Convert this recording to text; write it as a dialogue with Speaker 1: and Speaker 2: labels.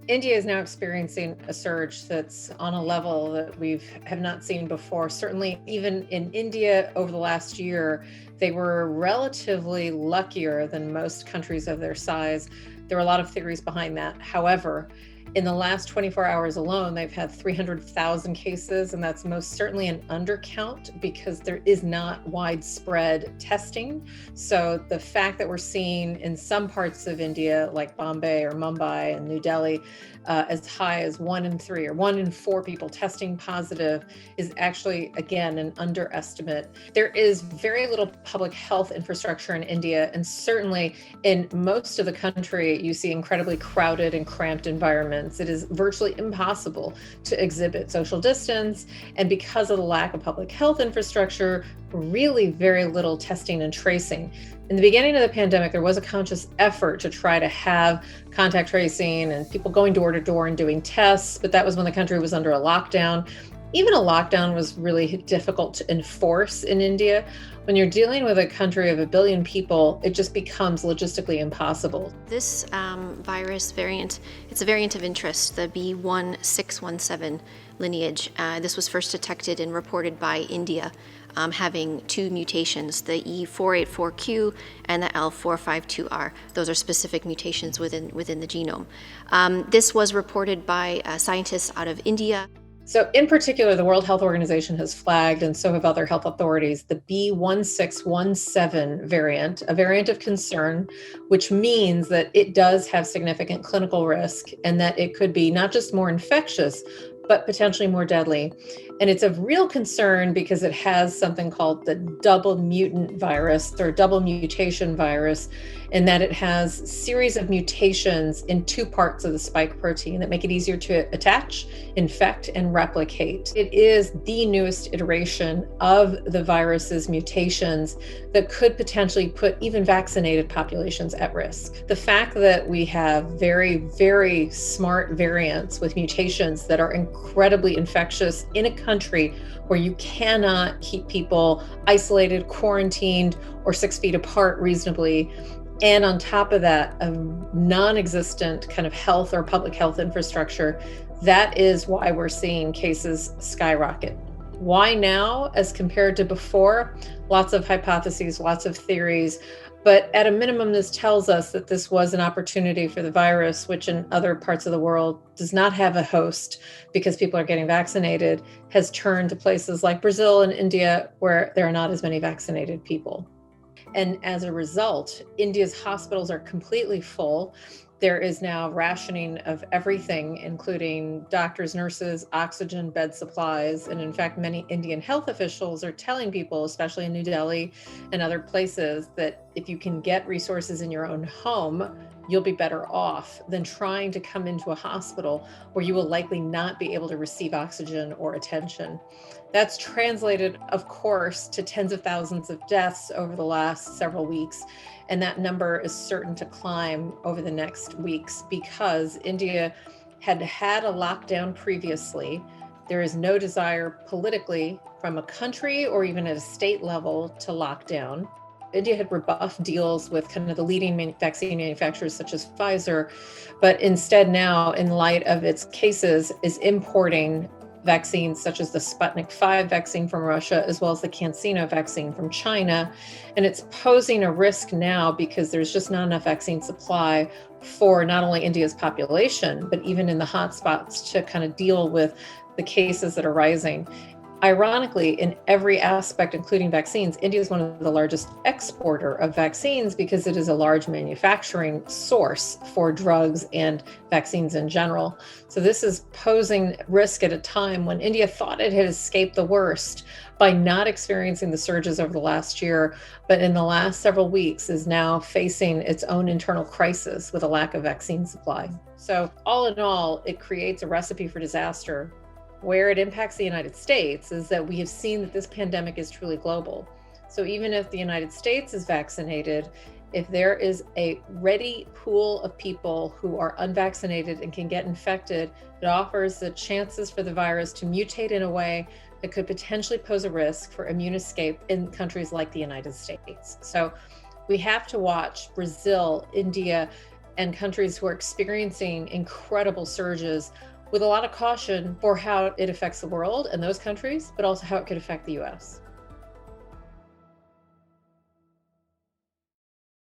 Speaker 1: India is now experiencing a surge that's on a level that have not seen before. Certainly, even in India over the last year, they were relatively luckier than most countries of their size. There are a lot of theories behind that. However, in the last 24 hours alone, they've had 300,000 cases, and that's most certainly an undercount because there is not widespread testing. So the fact that we're seeing in some parts of India, like Bombay or Mumbai and New Delhi, as high as 1 in 3 or 1 in 4 people testing positive is actually, again, an underestimate. There is very little public health infrastructure in India, and certainly in most of the country, you see incredibly crowded and cramped environments. It is virtually impossible to exhibit social distance, and because of the lack of public health infrastructure, really very little testing and tracing. In the beginning of the pandemic, there was a conscious effort to try to have contact tracing and people going door to door and doing tests, but that was when the country was under a lockdown. Even a lockdown was really difficult to enforce in India. When you're dealing with a country of 1 billion people, it just becomes logistically impossible.
Speaker 2: This virus variant, it's a variant of interest, the B1617 lineage. This was first detected and reported by India, having 2 mutations, the E484Q and the L452R. Those are specific mutations within the genome. This was reported by scientists out of India.
Speaker 1: So in particular, the World Health Organization has flagged, and so have other health authorities, the B1617 variant, a variant of concern, which means that it does have significant clinical risk and that it could be not just more infectious, but potentially more deadly. And it's of real concern because it has something called the double mutant virus or double mutation virus, in that it has a series of mutations in 2 parts of the spike protein that make it easier to attach, infect, and replicate. It is the newest iteration of the virus's mutations that could potentially put even vaccinated populations at risk. The fact that we have very, very smart variants with mutations that are incredibly infectious in a country where you cannot keep people isolated, quarantined, or 6 feet apart reasonably, and on top of that, a non-existent kind of health or public health infrastructure, that is why we're seeing cases skyrocket. Why now as compared to before? Lots of hypotheses, lots of theories, but at a minimum, this tells us that this was an opportunity for the virus, which in other parts of the world does not have a host because people are getting vaccinated, has turned to places like Brazil and India where there are not as many vaccinated people. And as a result, India's hospitals are completely full. There is now rationing of everything, including doctors, nurses, oxygen, bed supplies. And in fact, many Indian health officials are telling people, especially in New Delhi and other places, that if you can get resources in your own home, you'll be better off than trying to come into a hospital where you will likely not be able to receive oxygen or attention. That's translated, of course, to tens of thousands of deaths over the last several weeks. And that number is certain to climb over the next weeks because India had had a lockdown previously. There is no desire politically from a country or even at a state level to lock down. India had rebuffed deals with kind of the leading vaccine manufacturers such as Pfizer, but instead now, in light of its cases, is importing vaccines such as the Sputnik V vaccine from Russia, as well as the CanSino vaccine from China. And it's posing a risk now because there's just not enough vaccine supply for not only India's population, but even in the hotspots to kind of deal with the cases that are rising. Ironically, in every aspect, including vaccines, India is one of the largest exporter of vaccines because it is a large manufacturing source for drugs and vaccines in general. So this is posing risk at a time when India thought it had escaped the worst by not experiencing the surges over the last year, but in the last several weeks is now facing its own internal crisis with a lack of vaccine supply. So all in all, it creates a recipe for disaster. Where it impacts the United States is that we have seen that this pandemic is truly global. So even if the United States is vaccinated, if there is a ready pool of people who are unvaccinated and can get infected, it offers the chances for the virus to mutate in a way that could potentially pose a risk for immune escape in countries like the United States. So we have to watch Brazil, India, and countries who are experiencing incredible surges with a lot of caution for how it affects the world and those countries, but also how it could affect the US.